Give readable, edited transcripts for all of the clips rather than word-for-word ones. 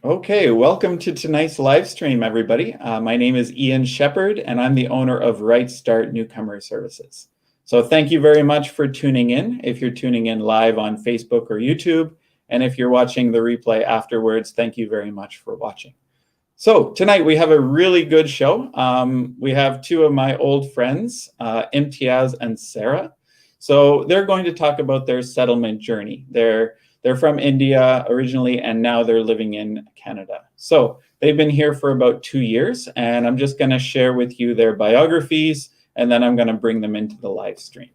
Okay, welcome to tonight's live stream, everybody. My name is Ian Shepard, and I'm the owner of Right Start Newcomer Services. So thank you very much for tuning in. If you're tuning in live on Facebook or YouTube, and if you're watching the replay afterwards, thank you very much for watching. So tonight we have a really good show. We have two of my old friends, Imtiyaz and Sarah. So they're going to talk about their settlement journey. They're from India originally, and now they're living in Canada. So they've been here for about 2 years, and I'm just going to share with you their biographies, and then I'm going to bring them into the live stream.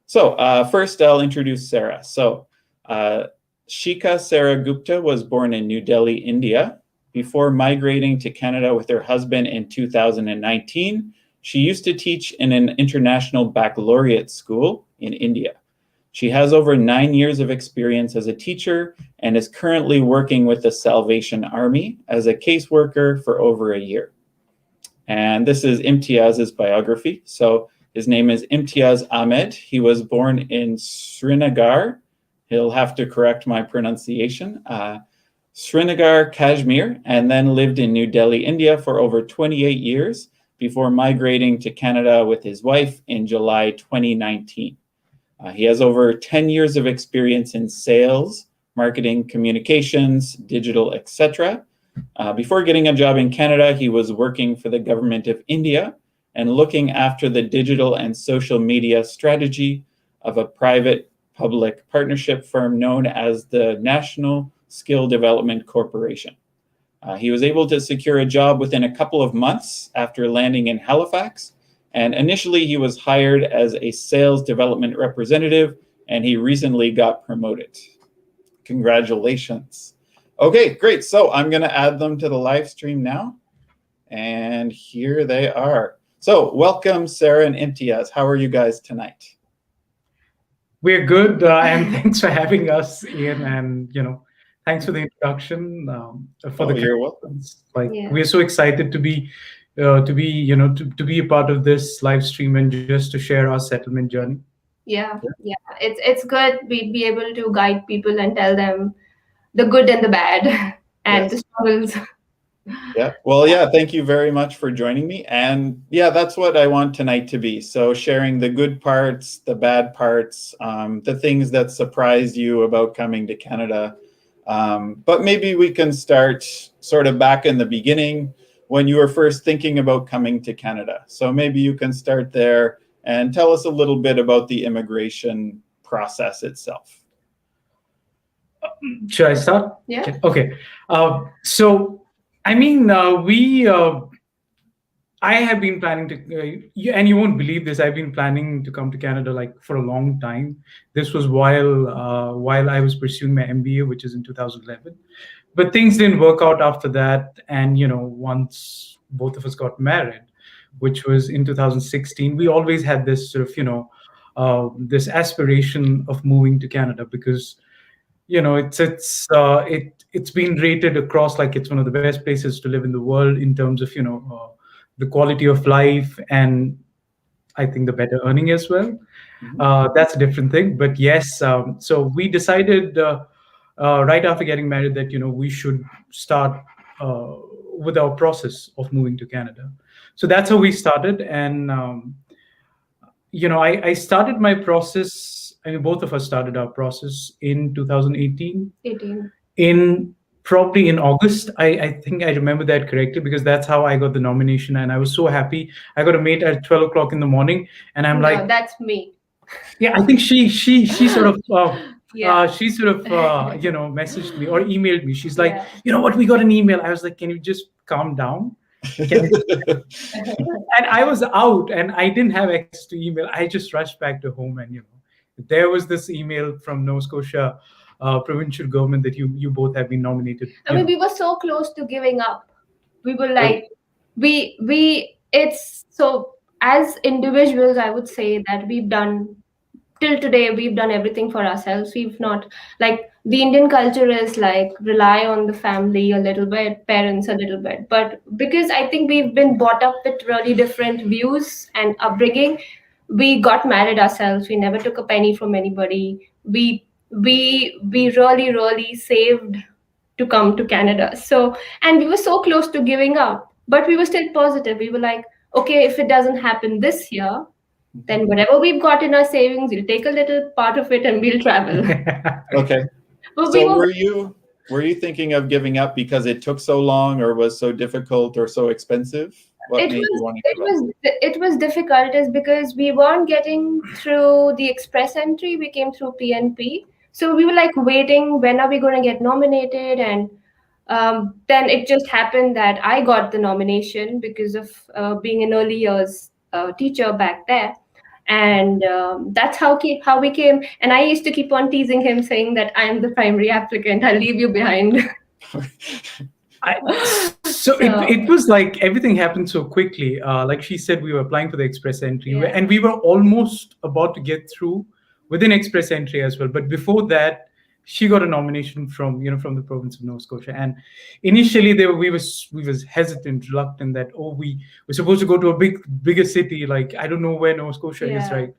So first, I'll introduce Sarah. So Shikha Sarah Gupta was born in New Delhi, India. Before migrating to Canada with her husband in 2019, she used to teach in an international baccalaureate school in India. She has over 9 years of experience as a teacher and is currently working with the Salvation Army as a caseworker for over a year. And this is Imtiyaz's biography. So his name is Imtiyaz Ahmed. He was born in Srinagar. He'll have to correct my pronunciation. Srinagar, Kashmir, and then lived in New Delhi, India for over 28 years before migrating to Canada with his wife in July 2019. He has over 10 years of experience in sales, marketing, communications, digital, etc. Before getting a job in Canada, he was working for the government of India and looking after the digital and social media strategy of a private-public partnership firm known as the National Skill Development Corporation. He was able to secure a job within a couple of months after landing in Halifax. And initially, he was hired as a sales development representative, and he recently got promoted. Congratulations. Okay, great. So I'm going to add them to the live stream now. And here they are. So welcome, Sarah and Imtiyaz. How are you guys tonight? We're good, and thanks for having us, Ian. And thanks for the introduction. You're welcome. We're so excited to be a part of this live stream and just to share our settlement journey. Yeah. It's good we'd be able to guide people and tell them the good and the bad and the struggles. Yeah. Well, thank you very much for joining me. And that's what I want tonight to be. So sharing the good parts, the bad parts, the things that surprised you about coming to Canada. But maybe we can start sort of back in the beginning when you were first thinking about coming to Canada. So maybe you can start there and tell us a little bit about the immigration process itself. Should I start? Yeah. Okay. So, I mean, I have been planning to, and you won't believe this, I've been planning to come to Canada for a long time. This was while I was pursuing my MBA, which is in 2011. But things didn't work out after that. And, once both of us got married, which was in 2016, we always had this sort of, this aspiration of moving to Canada because, it's been rated across like it's one of the best places to live in the world in terms of, the quality of life and I think the better earning as well. Mm-hmm. That's a different thing. But yes, so we decided right after getting married that, we should start with our process of moving to Canada. So that's how we started. And, I started my process. I mean, both of us started our process in 2018. Probably in August. I think I remember that correctly because that's how I got the nomination. And I was so happy. I got a mate at 12 o'clock in the morning. And I'm like, that's me. Yeah, I think she sort of messaged me or emailed me. She's like, you know what, we got an email. I was like, can you just calm down? And I was out and I didn't have access to email. I just rushed back to home and, there was this email from Nova Scotia provincial government that you both have been nominated. I mean, we were so close to giving up. We were like, it's so as individuals, I would say that till today, we've done everything for ourselves. We've not, the Indian culture is rely on the family a little bit, parents a little bit. But because I think we've been brought up with really different views and upbringing, we got married ourselves. We never took a penny from anybody. We really, really saved to come to Canada. So, and we were so close to giving up, but we were still positive. We were like, okay, if it doesn't happen this year, then whatever we've got in our savings, we'll take a little part of it and we'll travel. Okay. But we So were were you thinking of giving up because it took so long or was so difficult or so expensive? What it made you was want to it give up? was it was difficult is because we weren't getting through the express entry. We came through PNP, so we were like waiting, when are we going to get nominated? And then it just happened that I got the nomination because of being an early years teacher back there. And that's how we came. And I used to keep on teasing him, saying that I am the primary applicant, I'll leave you behind. So it was like everything happened so quickly. Like she said, we were applying for the express entry, Yeah. and we were almost about to get through within express entry as well. But before that, she got a nomination from the province of Nova Scotia. And initially, we was hesitant, reluctant that we're supposed to go to a bigger city. Like, I don't know where Nova Scotia is, Yeah. right?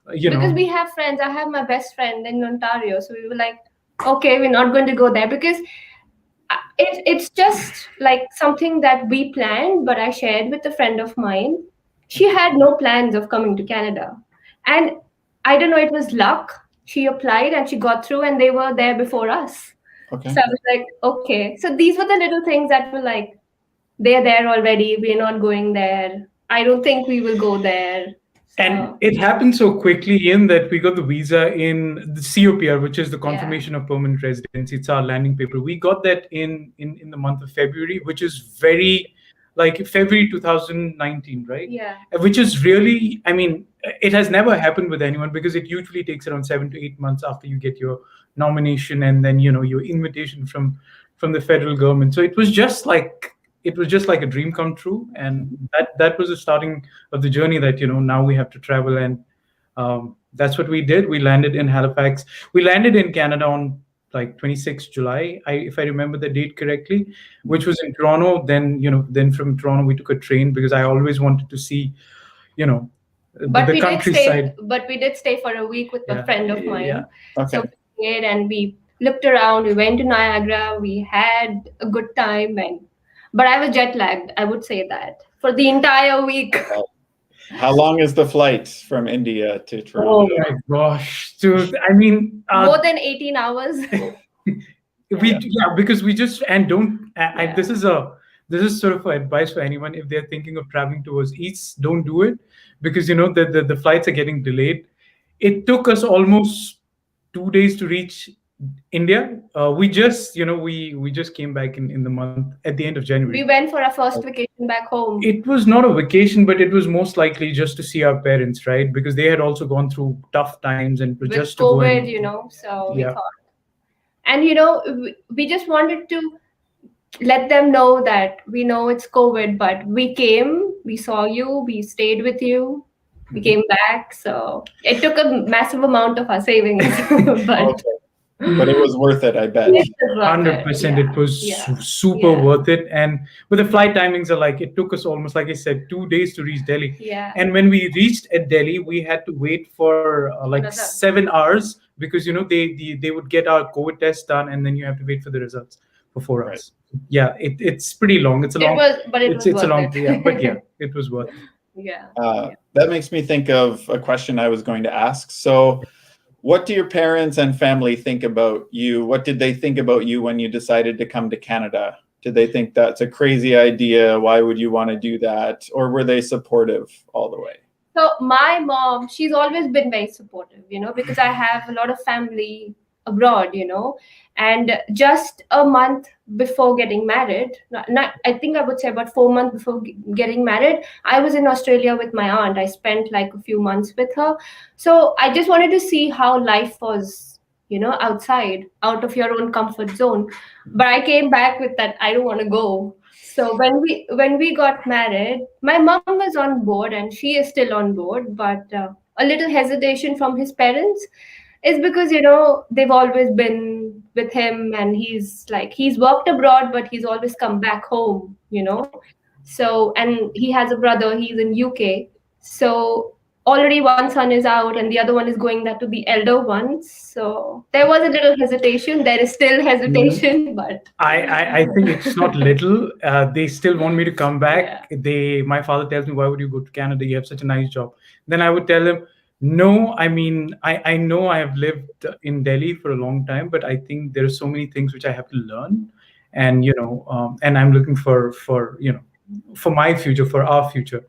Because we have friends. I have my best friend in Ontario, so we were like, okay, we're not going to go there because it's just like something that we planned, but I shared with a friend of mine. She had no plans of coming to Canada, and I don't know, it was luck. She applied and she got through, and they were there before us. Okay. So I was like, okay. So these were the little things that were like, they're there already. We're not going there. I don't think we will go there. And it happened so quickly in that we got the visa in the COPR, which is the confirmation of permanent residency. It's our landing paper. We got that in the month of February, which is very like February 2019, right? Yeah. Which is really, I mean, it has never happened with anyone because it usually takes around 7 to 8 months after you get your nomination and then your invitation from the federal government. So it was just like a dream come true, and that was the starting of the journey that now we have to travel. And that's what we did. We landed in Halifax. We landed in Canada on like 26 July, if I remember the date correctly, which was in Toronto. Then from Toronto we took a train because I always wanted to see But the countryside. we did stay for a week with a friend of mine. Yeah. Okay. So we stayed and we looked around. We went to Niagara. We had a good time, but I was jet lagged. I would say that for the entire week. How long is the flight from India to Oh Toronto? my gosh, dude! I mean, More than 18 hours. Because we just and don't. Yeah. This is sort of advice for anyone if they're thinking of traveling towards east. Don't do it because the flights are getting delayed. It took us almost 2 days to reach India. We just we just came back in the month at the end of January. We went for our first vacation back home. It was not a vacation, but it was most likely just to see our parents, right? Because they had also gone through tough times and With just COVID, to go so Yeah. we thought. And we just wanted to let them know that we know it's COVID, but we came, we saw you, we stayed with you, we came back. So it took a massive amount of our savings, but Okay. But it was worth it, I bet. it was worth 100%. Yeah. It was Yeah. super Yeah. worth it. And with the flight timings are like, it took us almost, like I said, 2 days to reach Delhi. Yeah. And when we reached at Delhi, we had to wait for like Another. 7 hours because they would get our COVID test done and then you have to wait for the results for 4 Right. hours. Yeah, it's pretty long. It's a long. It's a long. worth it. Yeah, but yeah, it was worth it. Yeah. That makes me think of a question I was going to ask. So, what do your parents and family think about you? What did they think about you when you decided to come to Canada? Did they think that's a crazy idea? Why would you want to do that? Or were they supportive all the way? So my mom, she's always been very supportive, because I have a lot of family abroad, and just a month before getting married, I think I would say about 4 months before getting married, I was in Australia with my aunt. I spent like a few months with her. So I just wanted to see how life was, outside, out of your own comfort zone. But I came back with that, I don't want to go. So when we got married, my mom was on board and she is still on board, but a little hesitation from his parents is because they've always been with him, and he's worked abroad, but he's always come back home. So, and he has a brother, he's in UK. So already one son is out and the other one is going that to the elder one. So there was a little hesitation. There is still hesitation, but I think it's not little. They still want me to come back. My father tells me, "Why would you go to Canada? You have such a nice job." Then I would tell him, "No, I mean, I know I have lived in Delhi for a long time, but I think there are so many things which I have to learn, and and I'm looking for my future, for our future."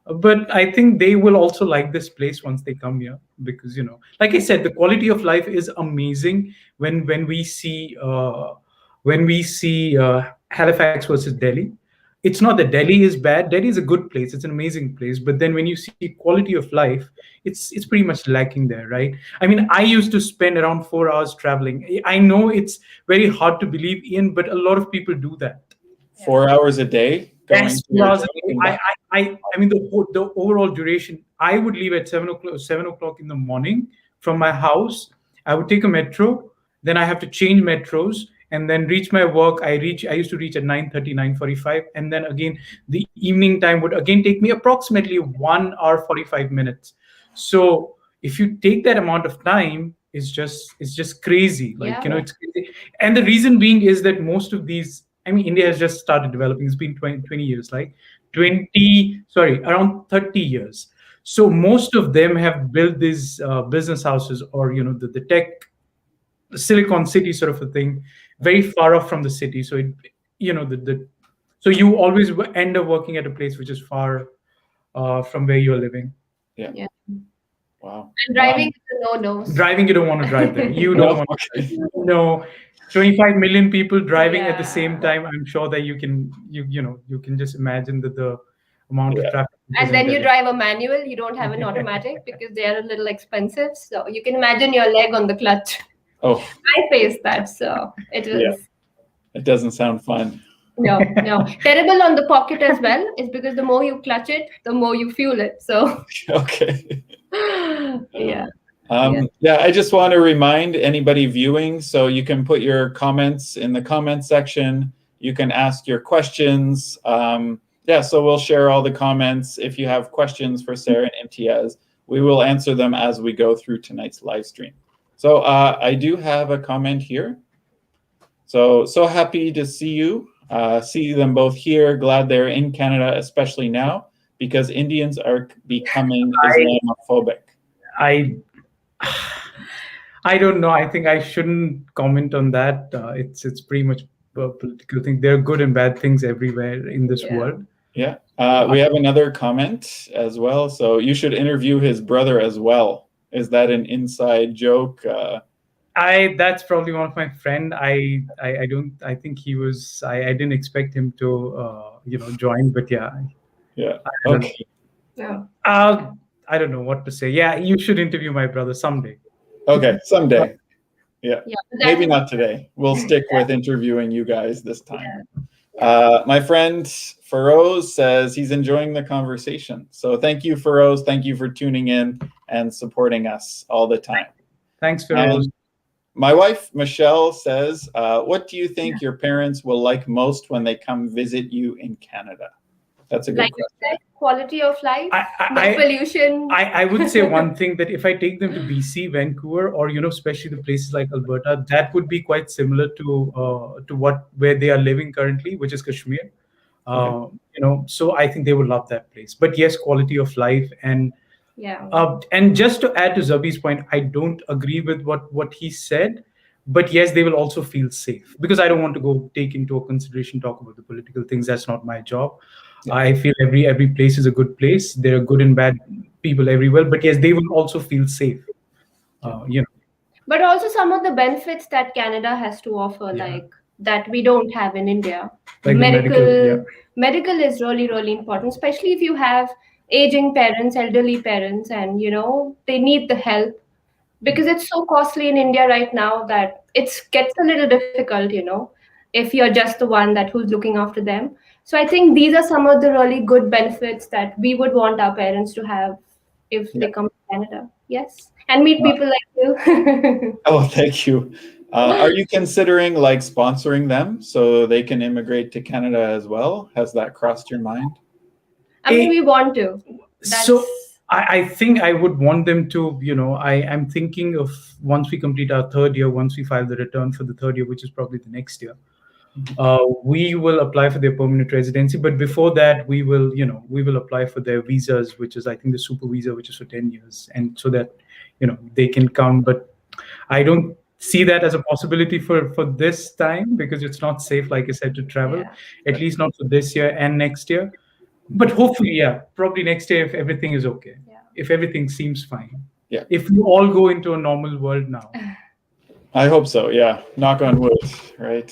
But I think they will also like this place once they come here, because like I said, the quality of life is amazing when we see Halifax versus Delhi. It's not that Delhi is bad. Delhi is a good place. It's an amazing place. But then when you see quality of life, it's pretty much lacking there, right? I mean, I used to spend around 4 hours traveling. I know it's very hard to believe, Ian, but a lot of people do that. 4 hours a day going Yes, to your 2 hours a job day. and back? I mean, the overall duration. I would leave at 7 o'clock in the morning from my house. I would take a metro. Then I have to change metros and then reach my work. I used to reach at 9:30, 9:45, and then again the evening time would again take me approximately 1 hour 45 minutes. So if you take that amount of time, it's just crazy. Like yeah, it's crazy. And the reason being is that most of these, I mean, India has just started developing. It's been 20 years, like 20, sorry, around 30 years. So most of them have built these business houses, or the tech, the Silicon City sort of a thing, very far off from the city. So so you always end up working at a place which is far from where you're living. Yeah. yeah. Wow. And driving is a no-no. Driving, you don't want to drive there. You No, don't want okay. to. No, 25 million people driving at the same Yeah. time. I'm sure that you can just imagine that the amount of Yeah. traffic. And then you drive a manual, you don't have an automatic because they are a little expensive. So you can imagine your leg on the clutch. Oh, I faced that, so it yeah. was It doesn't sound fun. no. Terrible on the pocket as well. It's because the more you clutch it, the more you fuel it. So Okay. yeah. Yeah, I just want to remind anybody viewing, so you can put your comments in the comment section. You can ask your questions. Yeah, so we'll share all the comments. If you have questions for Sarah and Imtiyaz, we will answer them as we go through tonight's live stream. So I do have a comment here. So happy to see you. See them both here. Glad they're in Canada, especially now, because Indians are becoming Islamophobic. I don't know. I think I shouldn't comment on that. It's pretty much a political thing. There are good and bad things everywhere in this world. Yeah. We have another comment as well. So you should interview his brother as well. Is that an inside joke? That's probably one of my friend. I think he was. I didn't expect him to join, but yeah. Yeah. Okay. Yeah. I don't know what to say. Yeah, you should interview my brother someday. Okay, someday. Yeah. Maybe That's not today. We'll stick with interviewing you guys this time. My friend Feroz says he's enjoying the conversation. So thank you, Feroz. Thank you for tuning in and supporting us all the time. Thanks, Feroz. My wife, Michelle, says, what do you think your parents will like most when they come visit you in Canada? That's a good question. Quality of life, no pollution. I would say one thing, that if I take them to BC, Vancouver, or especially the places like Alberta, that would be quite similar to where they are living currently, which is Kashmir. So I think they would love that place. But yes, quality of life, and just to add to Zabi's point, I don't agree with what he said. But yes, they will also feel safe, because I don't want to go take into consideration, talk about the political things. That's not my job. I feel every place is a good place. There are good and bad people everywhere. But yes, they will also feel safe. But also some of the benefits that Canada has to offer, like that we don't have in India. Like medical is really, really important, especially if you have aging parents, elderly parents, and they need the help, because it's so costly in India right now that it gets a little difficult, if you're just the one who's looking after them. So I think these are some of the really good benefits that we would want our parents to have if they come to Canada. Yes. And meet people like you. Oh, thank you. Are you considering sponsoring them so they can immigrate to Canada as well? Has that crossed your mind? I mean, we want to. So I think I would want them to, I'm thinking of once we complete our third year, once we file the return for the third year, which is probably the next year, we will apply for their permanent residency. But before that, we will apply for their visas, which is, I think, the super visa, which is for 10 years. And so that, they can come. But I don't see that as a possibility for this time, because it's not safe, like I said, to travel, at least not for this year and next year. But hopefully, yeah, probably next year if everything is okay, if everything seems fine, if we all go into a normal world now. I hope so. Yeah, knock on wood, right?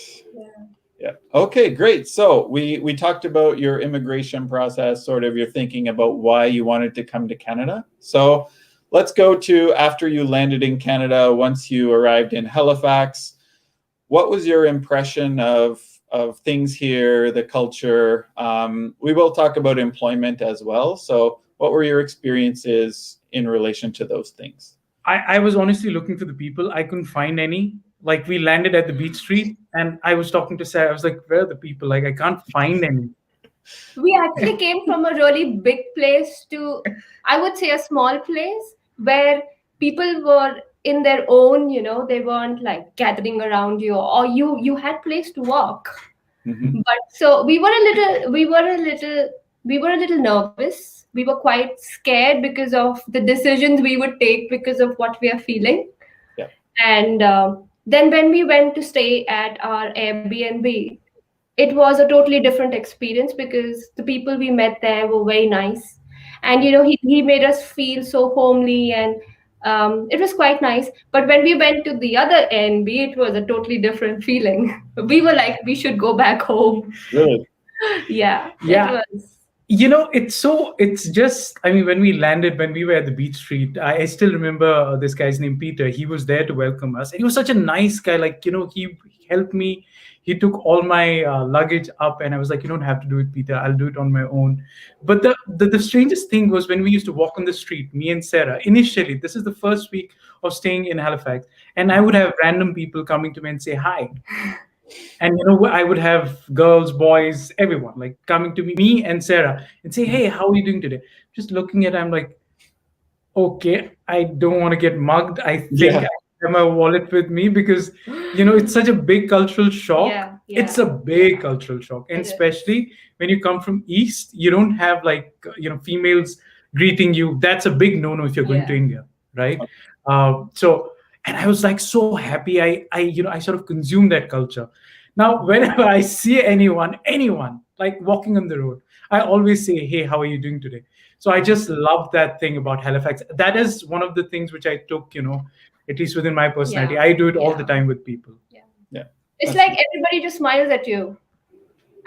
Yeah. Okay, great. So we talked about your immigration process, sort of your thinking about why you wanted to come to Canada. So let's go to after you landed in Canada, once you arrived in Halifax. What was your impression of things here, the culture? We will talk about employment as well. So what were your experiences in relation to those things? I was honestly looking for the people. I couldn't find any. Like, we landed at the beach street and I was talking to Sarah. I was like, where are the people? Like, I can't find any. We actually came from a really big place to, I would say, a small place where people were in their own, they weren't like gathering around you, or you had place to walk. But so we were a little nervous. We were quite scared because of the decisions we would take because of what we are feeling. And then when we went to stay at our Airbnb, it was a totally different experience because the people we met there were very nice. And, he made us feel so homely, and it was quite nice. But when we went to the other Airbnb, it was a totally different feeling. We were like, we should go back home. Really? Yeah. It was. It's just, I mean, when we were at the beach street, I still remember this guy's name, Peter. He was there to welcome us. And he was such a nice guy. Like, he helped me. He took all my luggage up, and I was like, you don't have to do it, Peter. I'll do it on my own. But the strangest thing was when we used to walk on the street, me and Sarah, initially, this is the first week of staying in Halifax, and I would have random people coming to me and say hi. And I would have girls, boys, everyone like coming to me and Sarah and say, hey, how are you doing today? Just looking at it, I'm like, okay, I don't want to get mugged. I think I have my wallet with me, because it's such a big cultural shock. It's a big cultural shock. And especially when you come from East, you don't have like females greeting you. That's a big no-no if you're going to India, right? And I was like so happy. I sort of consumed that culture. Now, whenever I see anyone like walking on the road, I always say, hey, how are you doing today? So I just love that thing about Halifax. That is one of the things which I took, at least within my personality. I do it all the time with people. Yeah. It's like everybody just smiles at you.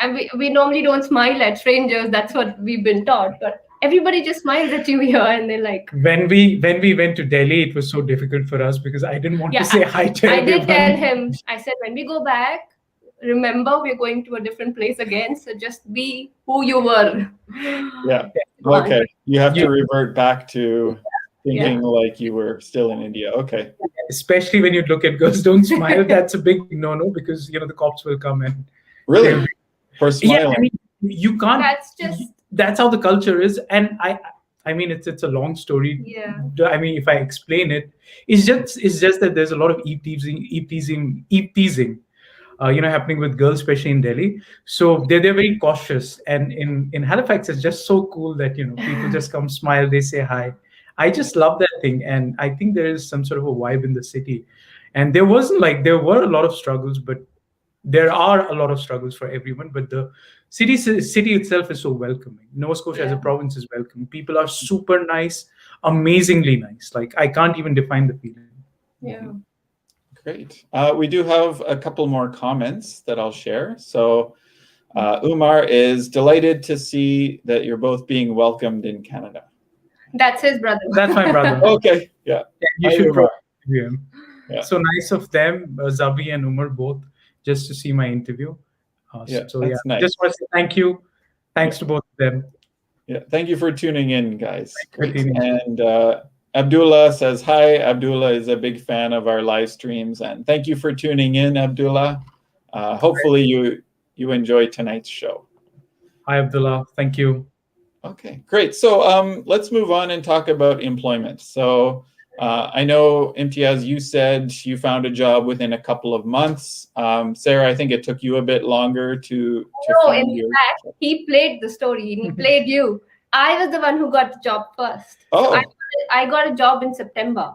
And we normally don't smile at strangers. That's what we've been taught. But everybody just smiles at you here, and they're like. When we went to Delhi, it was so difficult for us because I didn't want to say hi to everyone. I did tell him. I said, when we go back, remember we're going to a different place again. So just be who you were. Yeah. Okay. You have to revert back to thinking like you were still in India. Okay. Especially when you look at girls, don't smile. That's a big no-no, because the cops will come and. Really? For smiling? Yeah, I mean, you can't. That's how the culture is, and I mean, it's a long story. Yeah. I mean, if I explain it, it's just that there's a lot of eve teasing, happening with girls, especially in Delhi. So they're very cautious, and in Halifax, it's just so cool that people just come, smile, they say hi. I just love that thing, and I think there is some sort of a vibe in the city. And there were a lot of struggles, but there are a lot of struggles for everyone. But the city itself is so welcoming. Nova Scotia as a province is welcoming. People are super nice, amazingly nice. Like, I can't even define the feeling. Yeah. Great. We do have a couple more comments that I'll share. So Umar is delighted to see that you're both being welcomed in Canada. That's his brother. That's my brother. Okay. Yeah. You should probably interview him. Yeah. So nice of them, Zabi and Umar both, just to see my interview. Nice. Just want to say thank you. Thanks to both of them. Yeah, thank you for tuning in, guys. And Abdullah says hi. Abdullah is a big fan of our live streams, and thank you for tuning in, Abdullah. Hopefully you enjoy tonight's show. Hi, Abdullah. Thank you. Okay, great. So let's move on and talk about employment. So I know, Imtiyaz, you said you found a job within a couple of months. Sarah, I think it took you a bit longer to No, in find your fact, job. he played the story. He played you. I was the one who got the job first. So Oh, I got a job in September,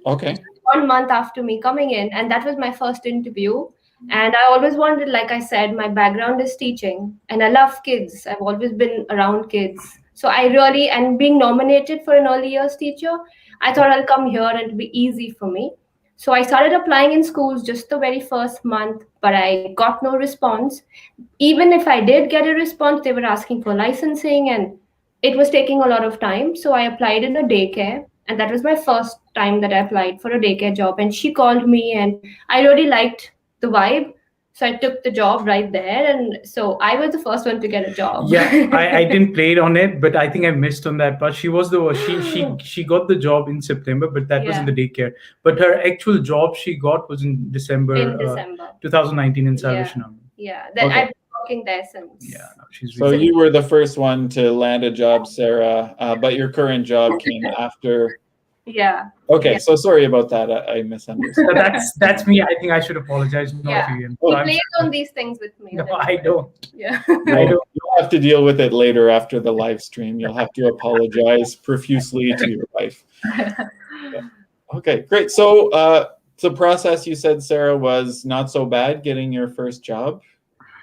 okay. 1 month after me coming in, and that was my first interview. And I always wanted, like I said, my background is teaching, and I love kids. I've always been around kids. So I really, and being nominated for an early years teacher, I thought I'll come here and it'll be easy for me. So I started applying in schools just the very first month, but I got no response. Even if I did get a response, they were asking for licensing and it was taking a lot of time. So I applied in a daycare, and that was my first time that I applied for a daycare job. And she called me, and I really liked the vibe. So I took the job right there. And so I was the first one to get a job. Yeah, I didn't play it on it, but I think I missed on that part. She was the she got the job in September, but that was in Yeah. the daycare. But her actual job she got was in December, In December. 2019 in Salvation Army. Yeah. Then Okay. I've been working there since. Yeah, no, she's So really you were the first one to land a job, Sarah, but your current job came after. Yeah. Okay, Yeah. so sorry about that. I misunderstood. So that's me. I think I should apologize, not Yeah. you. Ian. He I'm plays sorry. on these things with me. No, I don't. Yeah. I don't. You'll have to deal with it later after the live stream. You'll have to apologize profusely to your wife. Yeah. Okay, great. So the process, you said, Sarah, was not so bad getting your first job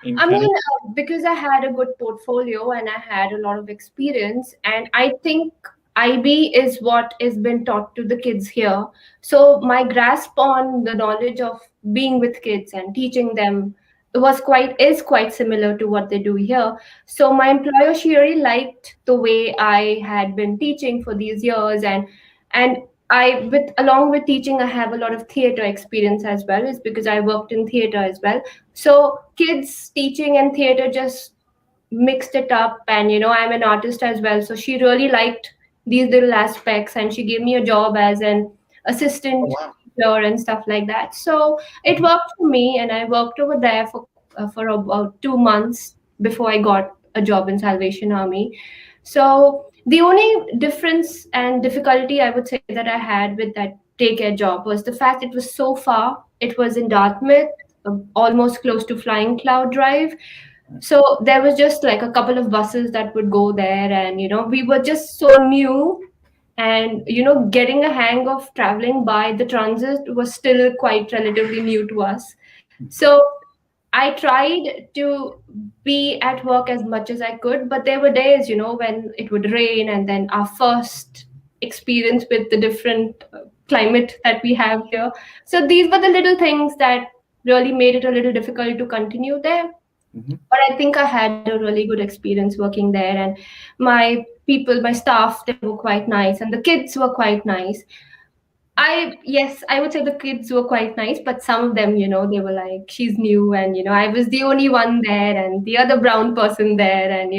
in I mean, Canada? because I had a good portfolio and I had a lot of experience, and I think IB is what is been taught to the kids here. So my grasp on the knowledge of being with kids and teaching them is quite similar to what they do here. So my employer, she really liked the way I had been teaching for these years, and I, with along with teaching, I have a lot of theater experience as well. Is because I worked in theater as well. So kids teaching and theater just mixed it up, and I'm an artist as well. So she really liked these little aspects, and she gave me a job as an Oh, assistant wow. teacher and stuff like that. So it worked for me, and I worked over there for about 2 months before I got a job in Salvation Army. So the only difference and difficulty I would say that I had with that daycare job was the fact it was so far. It was in Dartmouth, almost close to Flying Cloud Drive. So there was just like a couple of buses that would go there, and we were just so new, and getting a hang of traveling by the transit was still quite relatively new to us. So I tried to be at work as much as I could, but there were days, when it would rain, and then our first experience with the different climate that we have here. So these were the little things that really made it a little difficult to continue there. Mhm. But I think I had a really good experience working there, and my people, my staff, they were quite nice, and the kids were quite nice. Yes, I would say the kids were quite nice, but some of them, they were like, she's new, and I was the only one there, and the other brown person there, and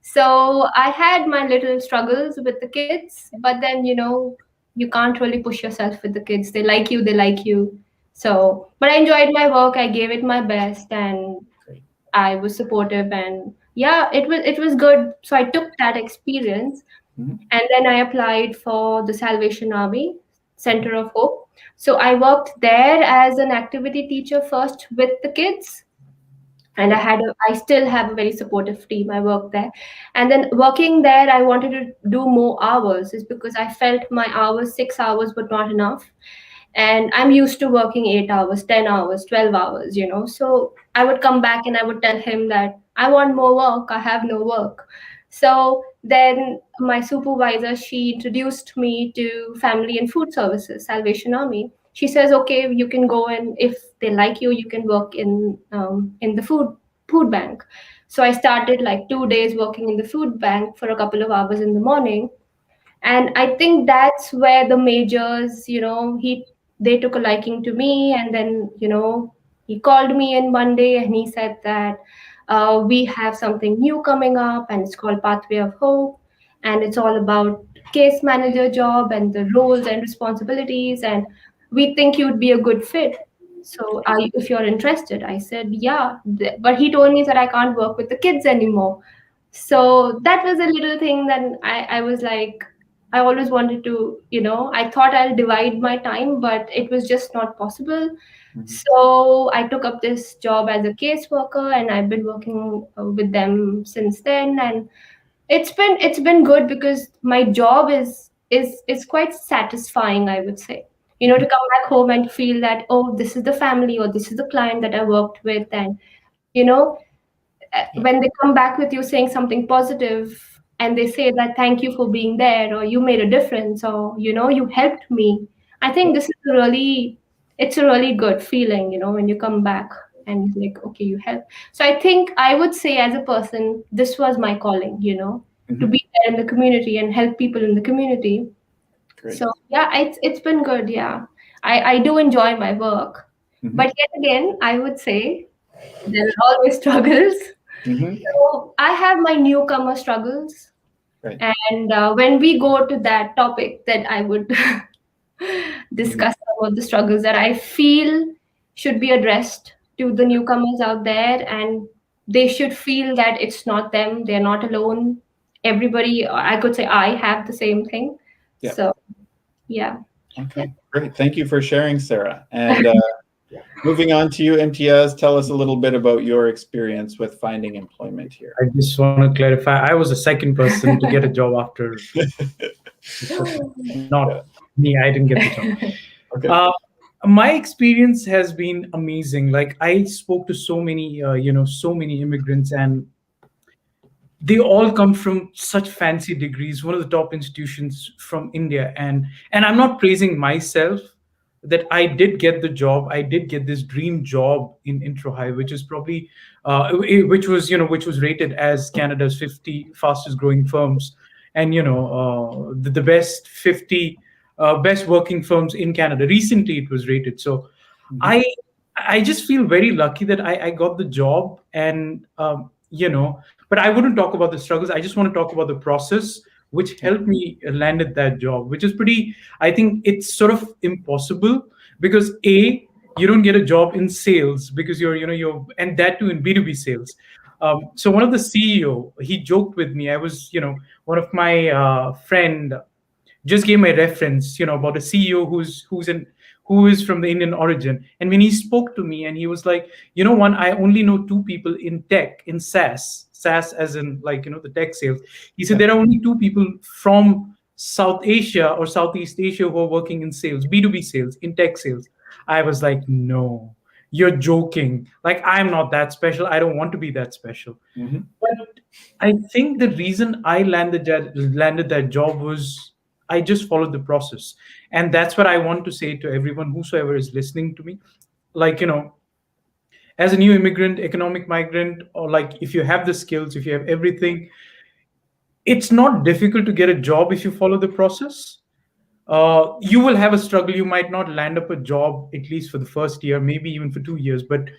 so I had my little struggles with the kids, but then you can't really push yourself with the kids. They like you, they like you. So, but I enjoyed my work. I gave it my best, and Great. I was supportive, and yeah, it was good. So I took that experience, Mhm. and then I applied for the Salvation Army Center of Hope. So I worked there as an activity teacher first with the kids, and I still have a very supportive team. I work there, and then working there, I wanted to do more hours, is because I felt my hours, 6 hours, were not enough, and I'm used to working 8 hours, 10 hours, 12 hours, so I would come back and I would tell him that I want more work, I have no work. So then my supervisor, she introduced me to Family and Food Services, Salvation Army. She says, okay, you can go, and if they like you, you can work in the food bank. So I started like 2 days working in the food bank for a couple of hours in the morning, and I think that's where the majors, they took a liking to me, and then he called me in one day and he said that we have something new coming up, and it's called Pathway of Hope, and it's all about case manager job and the roles and responsibilities, and we think you'd be a good fit. So if you're interested, I said yeah. But he told me that I can't work with the kids anymore. So that was a little thing that I was like, I always wanted to, I thought I'll divide my time, but it was just not possible. Mhm. So I took up this job as a caseworker, and I've been working with them since then. And it's been good because my job is quite satisfying, I would say. To Mhm. come back home and feel that, oh, this is the family or this is the client that I worked with, and Yeah. when they come back with you saying something positive, and they say that thank you for being there, or you made a difference, or you helped me. I think this is it's a really good feeling, when you come back and like, okay, you help. So I think I would say, as a person, this was my calling, to Mhm. be there in the community and help people in the community. Great. So yeah, it's been good. Yeah, I do enjoy my work, Mhm. but yet again, I would say there are always struggles. Mhm. So I have my newcomer struggles, Right. and when we go to that topic, that I would Mhm. discuss some of the struggles that I feel should be addressed to the newcomers out there, and they should feel that it's not them, they're not alone. Everybody, I could say, I have the same thing. Yeah. So yeah. Okay. Great. Thank you for sharing, Sarah. And moving on to you, Imtiyaz, tell us a little bit about your experience with finding employment here. I just want to clarify. I was the second person to get a job after this person. Yeah. Not me. I didn't get the job. Okay. Uh, my experience has been amazing. Like I spoke to so many, so many immigrants, and they all come from such fancy degrees, one of the top institutions from India. And I'm not praising myself, that I did get the job. I did get this dream job in Intro High, which is probably which was rated as Canada's 50 fastest growing firms, and the best 50 best working firms in Canada. Recently it was rated. So Mhm. I I just feel very lucky that I got the job, and but I wouldn't talk about the struggles. I just want to talk about the process which Yeah. helped me land at that job, which is pretty. I think it's sort of impossible, because you don't get a job in sales because you're, and that too in B2B sales. So one of the CEO, he joked with me. I was, one of my friend just gave my reference, about a CEO who is from the Indian origin. And when he spoke to me, and he was like, one, I only know two people in tech, in SaaS as in, like, the tech sales. He said Yeah. there are only two people from South Asia or Southeast Asia who are working in sales, B2B sales, in tech sales. I was like, no, you're joking. Like, I'm not that special. I don't want to be that special. Mhm. But I think the reason I landed that job was I just followed the process, and that's what I want to say to everyone, whosoever is listening to me. Like, as a new immigrant, economic migrant, or like, if you have the skills, if you have everything, it's not difficult to get a job if you follow the process. You will have a struggle. You might not land up a job, at least for the first year, maybe even for 2 years, but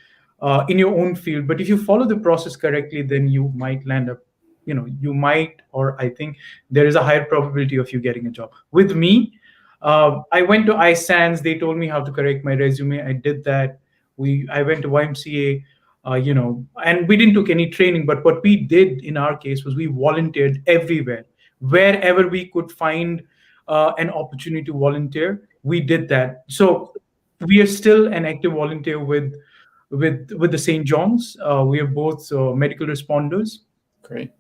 in your own field. But if you follow the process correctly, then you might land up, you might, or I think there is a higher probability of you getting a job. With me, I went to iSans. They told me how to correct my resume. I did that. I went to YMCA. And we didn't took any training, but what we did in our case was we volunteered everywhere, wherever we could find an opportunity to volunteer. We did that. So we are still an active volunteer with the St. John's. We are both medical responders. Great.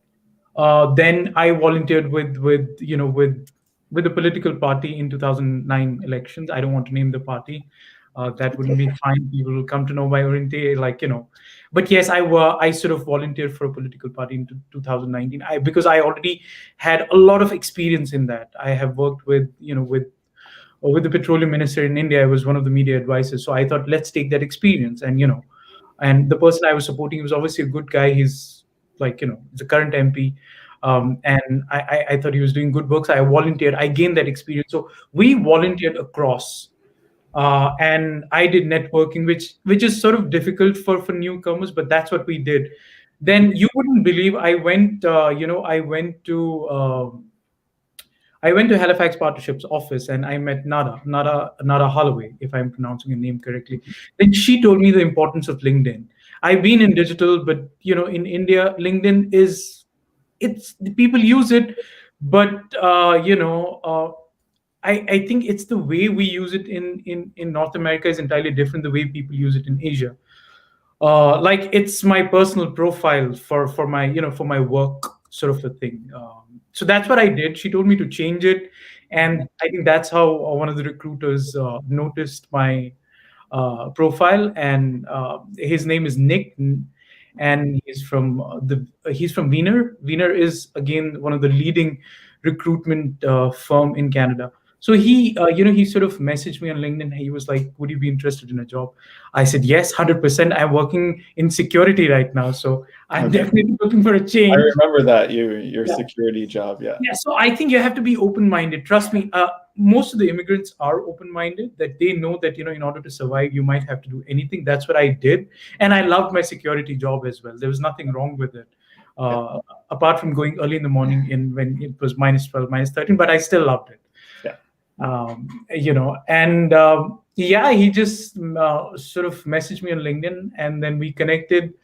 Then I volunteered with the political party in 2009 elections. I don't want to name the party. That wouldn't be fine. People will come to know my orientation, But yes, I sort of volunteered for a political party in 2019. Because I already had a lot of experience in that. I have worked with the petroleum minister in India. I was one of the media advisors. So I thought, let's take that experience. And the person I was supporting, he was obviously a good guy. He's the current MP. And I thought he was doing good work. So I volunteered. I gained that experience. So we volunteered across. And I did networking, which is sort of difficult for newcomers, but that's what we did. Then you wouldn't believe, I went to Halifax Partnerships office, and I met Nada Holloway, if I'm pronouncing her name correctly. Then she told me the importance of LinkedIn. I've been in digital, but in India, LinkedIn is it's the people use it, but I think it's the way we use it in North America is entirely different the way people use it in Asia. Like it's my personal profile for my for my work sort of a thing. So that's what I did. She told me to change it, and I think that's how one of the recruiters noticed my profile, and his name is Nick, and he's from Wiener. Wiener is again one of the leading recruitment firm in Canada. So he sort of messaged me on LinkedIn. He was like, "Would you be interested in a job?" I said, "Yes, 100%. I'm working in security right now, so I'm Okay. definitely looking for a I change." remember that your Yeah. security job. Yeah. Yeah, so I think you have to be open-minded. Trust me, most of the immigrants are open-minded, that they know that in order to survive, you might have to do anything. That's what I did, and I loved my security job as well. There was nothing wrong with it, uh, apart from going early in the morning in when it was -12, -13. But I still loved it. Yeah. And yeah, he just sort of messaged me on LinkedIn, and then we connected.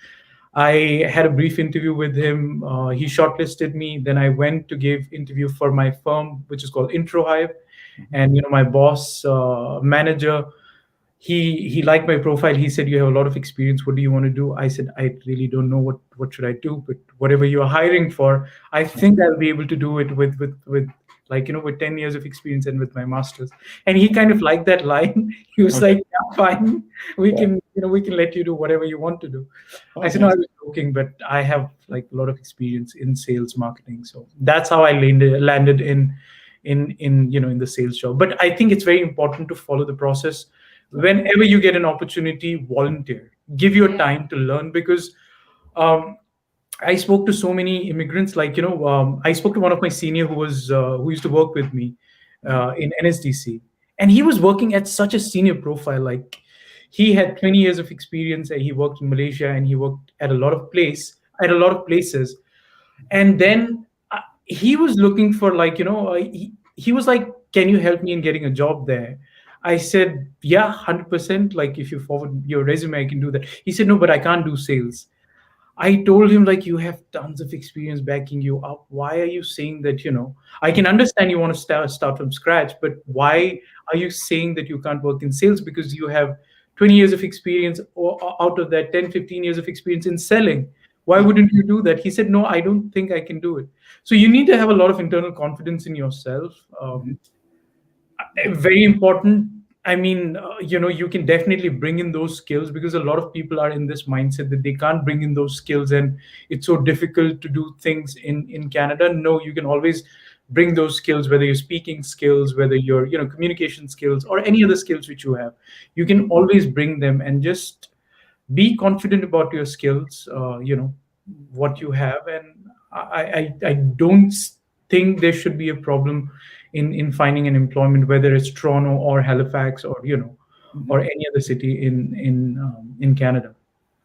I had a brief interview with him. He shortlisted me. Then I went to give interview for my firm, which is called Intro Hive. And my boss, manager, he liked my profile. He said, "You have a lot of experience. What do you want to do?" I said, "I really don't know what should I do, but whatever you are hiring for, I think I'll be able to do it with like with 10 years of experience and with my masters." And he kind of liked that line. He was Okay. like, "Yeah, fine, we Yeah. can we can let you do whatever you want to do." Oh, I said, "No, nice. I was joking, but I have like a lot of experience in sales marketing." So that's how I landed in the sales job. But I think it's very important to follow the process. Whenever you get an opportunity, volunteer. Give your time to learn, because um, I spoke to so many immigrants. Like I spoke to one of my senior who used to work with me in NSDC, and he was working at such a senior profile. Like he had 20 years of experience, and he worked in Malaysia, and he worked at a lot of places. And then he was looking for like he was like, "Can you help me in getting a job there?" I said, "Yeah, 100%. Like if you forward your resume, I can do that." He said, "No, but I can't do sales." I told him, like, "You have tons of experience backing you up. Why are you saying that, I can understand you want to start from scratch, but why are you saying that you can't work in sales? Because you have 20 years of experience, or out of that 10, 15 years of experience in selling. Why wouldn't you do that?" He said, "No, I don't think I can do it." So you need to have a lot of internal confidence in yourself. Very important. I mean, you can definitely bring in those skills, because a lot of people are in this mindset that they can't bring in those skills, and it's so difficult to do things in Canada. No, you can always bring those skills, whether you're speaking skills, whether you're communication skills, or any other skills which you have. You can always bring them, and just be confident about your skills, what you have. And I don't think there should be a problem in finding an employment, whether it's Toronto or Halifax, or or any other city in Canada.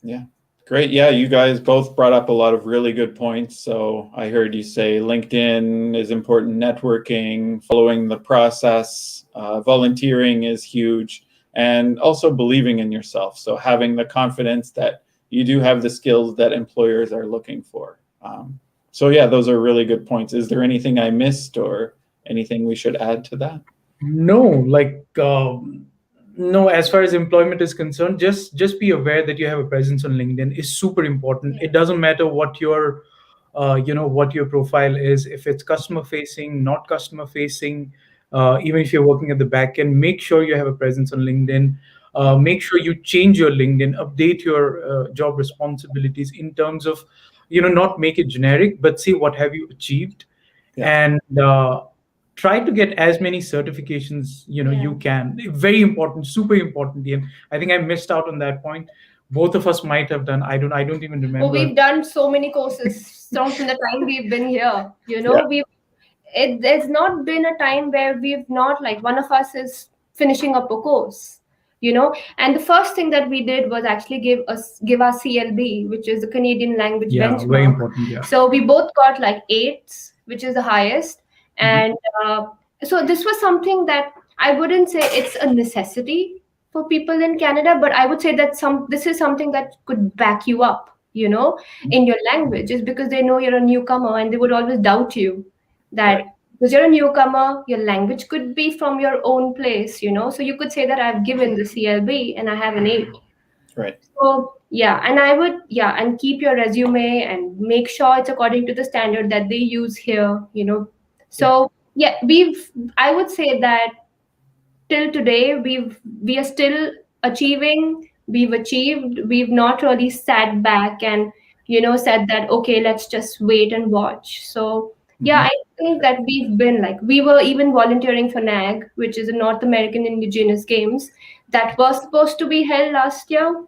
Yeah. Great. Yeah, you guys both brought up a lot of really good points. So I heard you say LinkedIn is important, networking, following the process, volunteering is huge, and also believing in yourself. So having the confidence that you do have the skills that employers are looking for. So yeah, those are really good points. Is there anything I missed or anything we should add to that? No, like no, as far as employment is concerned, just be aware that you have a presence on LinkedIn is super important. It doesn't matter what your what your profile is, if it's customer facing, not customer facing, even if you're working at the back end, make sure you have a presence on LinkedIn. Make sure you change your LinkedIn, update your job responsibilities in terms of not make it generic, but see what have you achieved. Yeah. And try to get as many certifications you can. Very important, super important. And I think I missed out on that point. Both of us might have done. I don't even remember. Oh, we've done so many courses from the time we've been here. There's not been a time where we've not, like, one of us is finishing up a course. And the first thing that we did was actually give our CLB, which is the Canadian language benchmark. Very important. Yeah. So we both got like 8s, which is the highest. And so this was something that I wouldn't say it's a necessity for people in Canada, but I would say that this is something that could back you up in your language, is because they know you're a newcomer, and they would always doubt you that Right. because you're a newcomer, your language could be from your own place, so you could say that I've given the CLB and I have an 8. Right. So yeah, and I would, and keep your resume and make sure it's according to the standard that they use here. So yeah, I would say that till today we are still achieving, we've achieved, we've not really sat back and said that okay, let's just wait and watch. So yeah, I think that we've been like, we were even volunteering for NAG, which is a North American Indigenous Games, that was supposed to be held last year,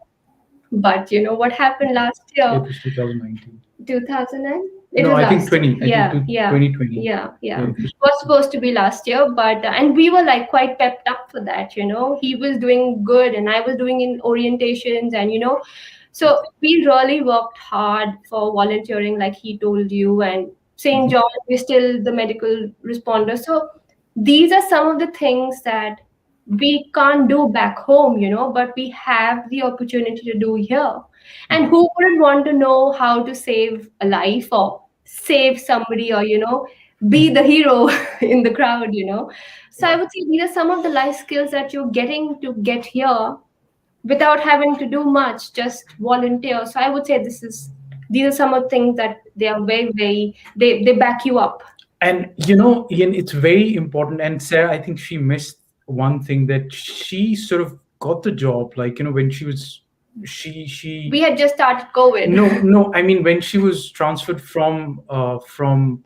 but what happened last year? It was 2019. 2000 and it No, was I think last 20. year. I think Yeah, to yeah, 2020. yeah, yeah. It It was- was supposed to be last year, but and we were like quite pepped up for that. He was doing good, and I was doing in orientations, and so we really worked hard for volunteering, like he told you, and St. John, we're still the medical responder. So these are some of the things that we can't do back home, but we have the opportunity to do here. And who wouldn't want to know how to save a life or save somebody, or be the hero in the crowd. So I would say these are some of the life skills that you're getting to get here without having to do much, just volunteer. So I would say these are some of the things that they are very, very, they back you up. And Ian, it's very important. And Sarah, I think she missed one thing, that she sort of got the job, like when she was she We had just started COVID. no, I mean, when she was transferred from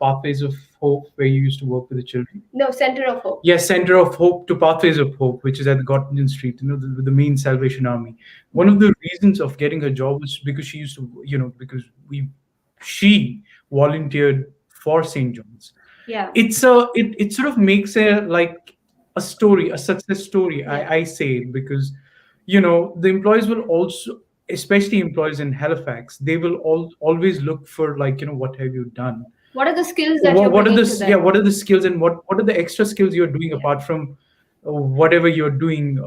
Pathways of Hope, where you used to work with the children. No, Center of Hope. Yes, Center of Hope to Pathways of Hope, which is at Gottingen Street, the main Salvation Army. One of the reasons of getting her job was because she used to, because she volunteered for St. John's. Yeah. It sort of makes a like a story, a success story. I say it because the employees will also, especially employees in Halifax, they will always look for, like, what have you done, What are the skills that you're what are bringing the to them? what are the skills, and what are the extra skills you're doing apart from whatever you're doing.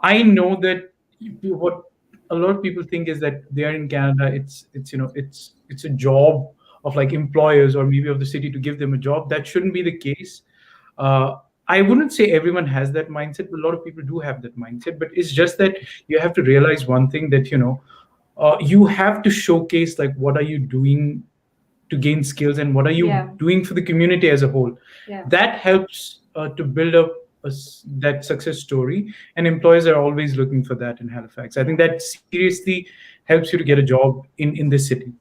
I know that what a lot of people think is that they are in Canada, it's a job of like employers or maybe of the city to give them a job. That shouldn't be the case. I wouldn't say everyone has that mindset, but a lot of people do have that mindset. But it's just that you have to realize one thing, that you have to showcase, like, what are you doing to gain skills, and what are you doing for the community as a whole. That helps to build up that success story, and employers are always looking for that in Halifax. I think that seriously helps you to get a job in this city.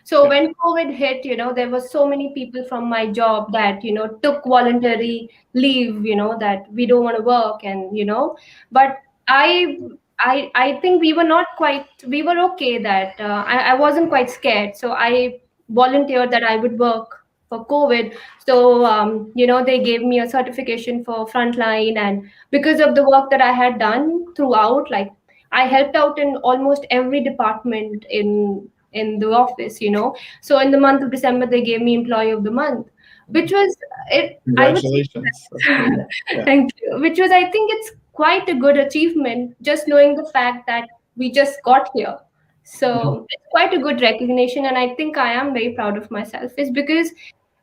So when COVID hit, there were so many people from my job that, took voluntary leave, that we don't want to work, and, but I think we were okay that I wasn't quite scared. So I volunteered that I would work for COVID. So, they gave me a certification for frontline, and because of the work that I had done throughout, like I helped out in almost every department in the office. So in the month of December, they gave me Employee of the Month, which was it. Congratulations. Thank you. Which was, I think, it's quite a good achievement, just knowing the fact that we just got here. So it's quite a good recognition, and I think I am very proud of myself. Is because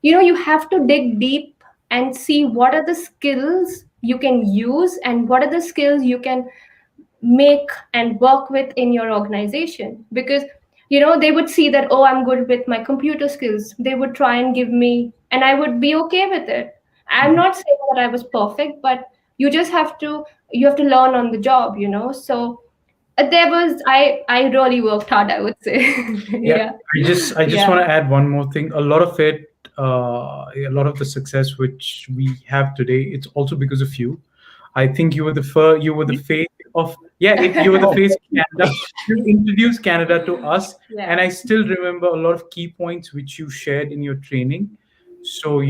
you have to dig deep and see what are the skills you can use and what are the skills you can make and work with in your organization, because they would see that, oh, I'm good with my computer skills, they would try and give me, and I would be okay with it. I'm not saying that I was perfect, but you have to learn on the job. So there was, I really worked hard, I would say. I just want to add one more thing. A lot of it, a lot of the success which we have today, it's also because of you. I think you were the face of you were the face of Canada. You introduced Canada to us, and I still remember a lot of key points which you shared in your training. So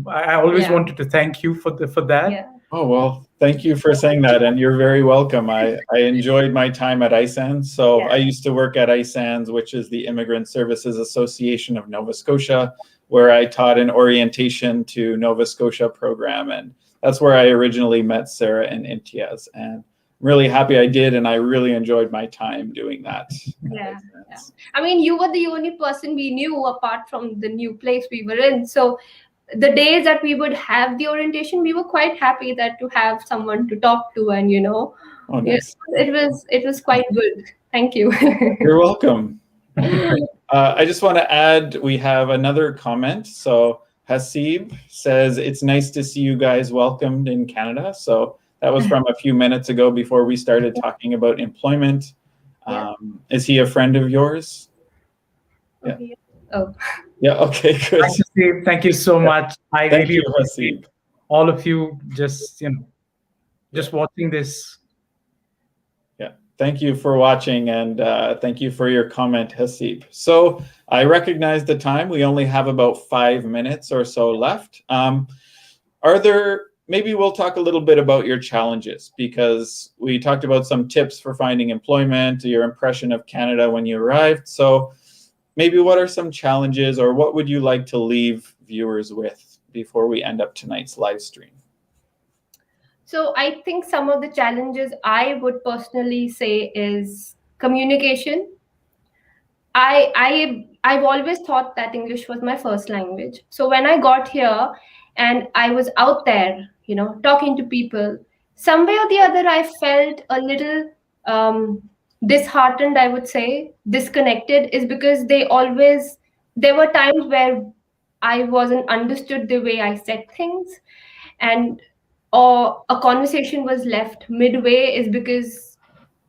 I always wanted to thank you for that. Yeah. Oh, well, thank you for saying that, and you're very welcome. I enjoyed my time at ISANS. So I used to work at ISANS, which is the Immigrant Services Association of Nova Scotia, where I taught an orientation to Nova Scotia program, and that's where I originally met Sarah and Imtiyaz. And really happy I did, and I really enjoyed my time doing that. Yeah. I mean, you were the only person we knew apart from the new place we were in. So the days that we would have the orientation, we were quite happy that to have someone to talk to, and Oh, nice. it was quite good. Thank you. You're welcome. I just want to add, we have another comment. So Hasib says, it's nice to see you guys welcomed in Canada. So that was from a few minutes ago before we started talking about employment. Is he a friend of yours? Yeah. Oh. Yeah, okay, good. Thank you so much. I Thank really you, appreciate Hasib. all of you just watching this. Yeah, thank you for watching, and thank you for your comment, Hasib. So I recognize the time. We only have about 5 minutes or so left. Maybe we'll talk a little bit about your challenges, because we talked about some tips for finding employment, your impression of Canada when you arrived. So maybe what are some challenges, or what would you like to leave viewers with before we end up tonight's live stream? So I think some of the challenges I would personally say is communication. I've always thought that English was my first language. So when I got here and I was out there, talking to people, some way or the other, I felt a little disheartened, I would say, disconnected, is because there were times where I wasn't understood the way I said things, and or a conversation was left midway is because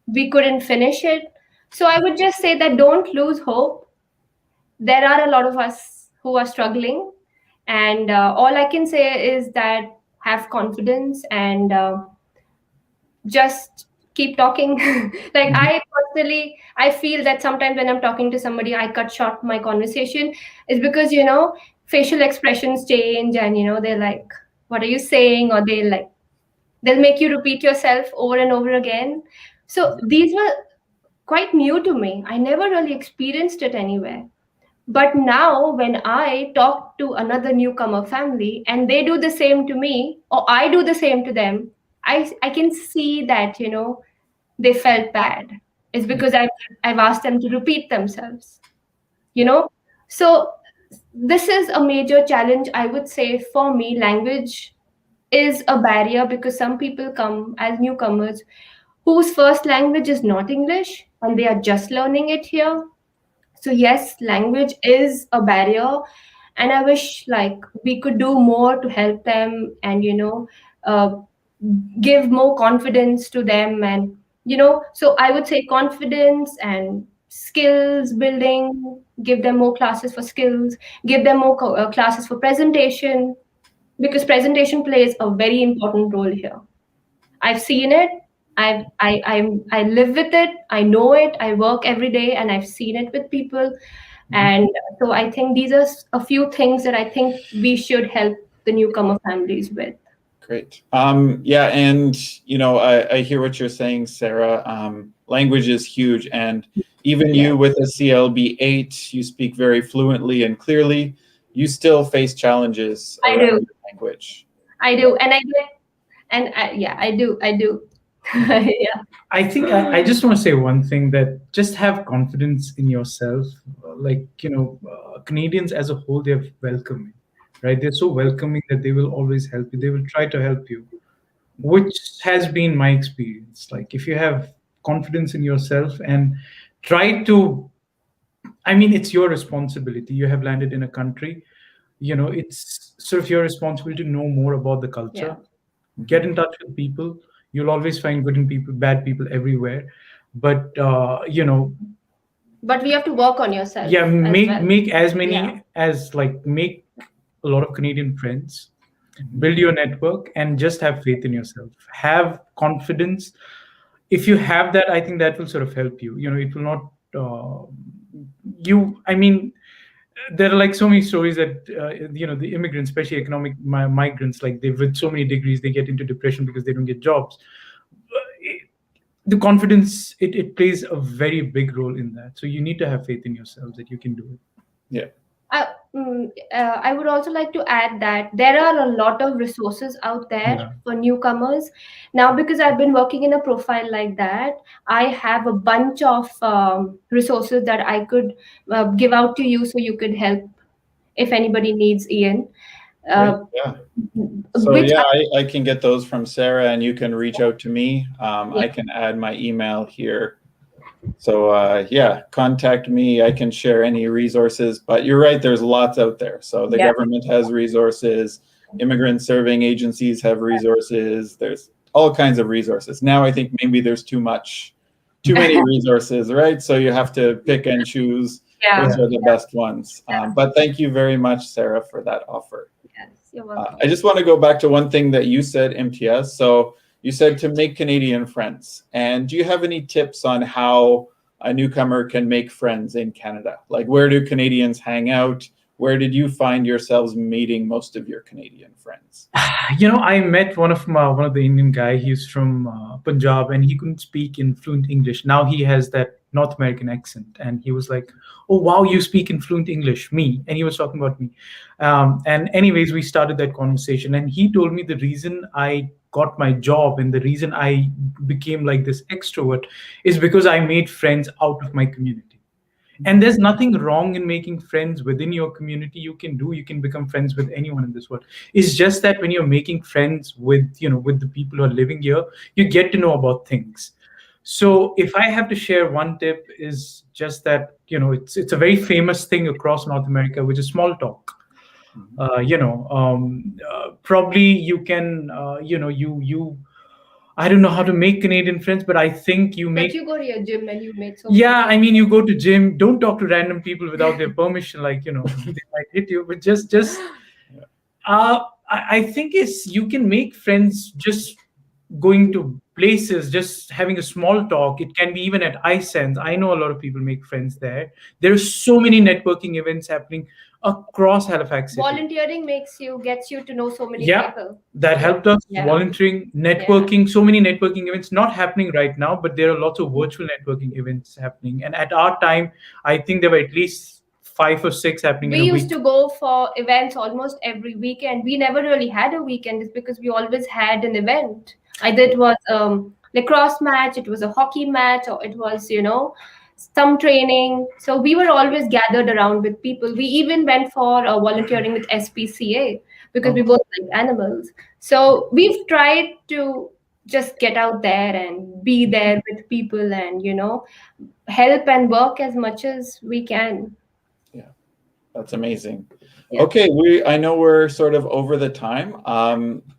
we couldn't finish it. So I would just say that don't lose hope. There are a lot of us who are struggling, and all I can say is that have confidence and just keep talking. Like I personally, I feel that sometimes when I'm talking to somebody, I cut short my conversation, is because facial expressions change, and they're like, what are you saying, or they'll make you repeat yourself over and over again. So these were quite new to me. I never really experienced it anywhere. But now, when I talk to another newcomer family and they do the same to me, or I do the same to them, I can see that, they felt bad. It's because I've asked them to repeat themselves, you know? So, this is a major challenge, I would say, for me. Language is a barrier because some people come as newcomers whose first language is not English and they are just learning it here. So yes, language is a barrier, and I wish like we could do more to help them, and uh, give more confidence to them, and so I would say confidence and skills building. Give them more classes for skills. Give them more classes for presentation, because presentation plays a very important role here. I've seen it. I live with it. I know it. I work every day, and I've seen it with people. And so I think these are a few things that I think we should help the newcomer families with. Great. Yeah, and I hear what you're saying, Sarah. Language is huge, and even you with a CLB 8, you speak very fluently and clearly. You still face challenges around the language. I do, and I do. Yeah. I think I just want to say one thing, that just have confidence in yourself. Canadians as a whole, they're welcoming, right? They're so welcoming that they will always help you. They will try to help you, which has been my experience. Like if you have confidence in yourself and try to, it's your responsibility. You have landed in a country, it's sort of your responsibility to know more about the culture. Get in touch with people. You'll always find good in people, bad people everywhere. But but we have to work on yourself. Yeah, make as many as make a lot of Canadian friends, build your network, and just have faith in yourself. Have confidence. If you have that, I think that will sort of help you. It will not. There are so many stories that the immigrants, especially economic migrants, they with so many degrees, they get into depression because they don't get jobs. The confidence, it plays a very big role in that. So you need to have faith in yourself that you can do it. Yeah, I would also like to add that there are a lot of resources out there Yeah. for newcomers. Now, because I've been working in a profile like that, I have a bunch of resources that I could give out to you so you could help if anybody needs Ian. Great. Uh, Yeah. So which yeah, I can get those from Sarah, and you can reach out to me. Yeah. I can add my email here. So yeah, contact me. I can share any resources. But you're right, there's lots out there. So the Yeah. government has resources. Immigrant serving agencies have resources. There's all kinds of resources. Now I think maybe there's too many resources, right? So you have to pick and choose Yeah. which are the best ones. But thank you very much, Sarah, for that offer. Yes, you're welcome. I just want to go back to one thing that you said, Imtiyaz. So you said to make Canadian friends. And do you have any tips on how a newcomer can make friends in Canada? Like, where do Canadians hang out? Where did you find yourselves meeting most of your Canadian friends? I met one of the Indian guy. He's from Punjab, and he couldn't speak in fluent English. Now he has that North American accent, and he was like, "Oh wow, you speak in fluent English, me." And he was talking about me. And anyways, we started that conversation, and he told me the reason I got my job and the reason I became like this extrovert is because I made friends out of my community. And there's nothing wrong in making friends within your community. You can become friends with anyone in this world. It's just that when you're making friends with the people who are living here, you get to know about things. So if I have to share one tip, is just that it's a very famous thing across North America, which is small talk. Probably you can you I don't know how to make Canadian friends, but I think you But make. you go to your gym and you make so Yeah, I mean, you go to gym. Don't talk to random people without their permission. Like they might hit you. But I think you can make friends just going to places, just having a small talk. It can be even at iSense. I know a lot of people make friends there. There are so many networking events happening across Halifax City. volunteering gets you to know so many Yeah, people. that helped us. Yeah. Volunteering, networking, so many networking events not happening right now, but there are lots of virtual networking events happening. And at our time, I think there were at least 5 or 6 happening We in a used week. to go for events almost every weekend. We never really had a weekend, it's because we always had an event. Either it was lacrosse match, it was a hockey match, or it was some training. So we were always gathered around with people. We even went for volunteering with SPCA because we both like animals. So we've tried to just get out there and be there with people and help and work as much as we can. That's amazing. Yeah. Okay, I know we're sort of over the time.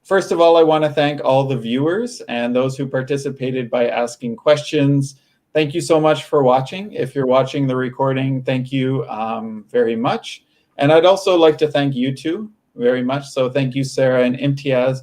First of all, I want to thank all the viewers and those who participated by asking questions. Thank you so much for watching. If you're watching the recording, thank you very much. And I'd also like to thank you two very much. So thank you, Sarah and Imtiyaz,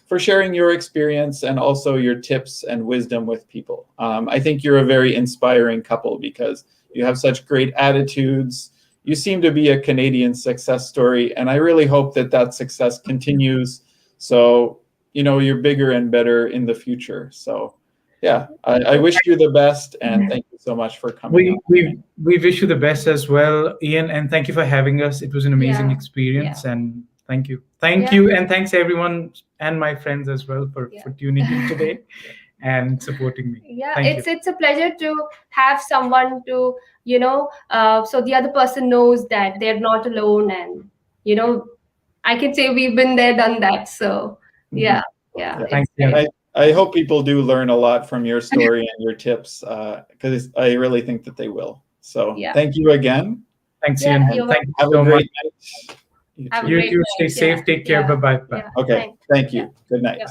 for sharing your experience and also your tips and wisdom with people. I think you're a very inspiring couple because you have such great attitudes. You seem to be a Canadian success story, and I really hope that success continues. So, you're bigger and better in the future. So, yeah, I wish you the best, and thank you so much for coming. We wish you the best as well, Ian, and thank you for having us. It was an amazing Yeah. experience, and thank you. Yeah. You, and thanks everyone and my friends as well for tuning in today and supporting me. Yeah, Thank it's a pleasure to have someone to so the other person knows that they're not alone, and I can say we've been there, done that. So yeah. Thank it's you. I hope people do learn a lot from your story and your tips because I really think that they will. So thank you again. Thanks, Yeah, Ian. you're Thank you Have so a much. great night. Have a You great too. night. Stay safe. Take care. Yeah. Bye-bye. Yeah. Okay, thank you. Good night. Yeah.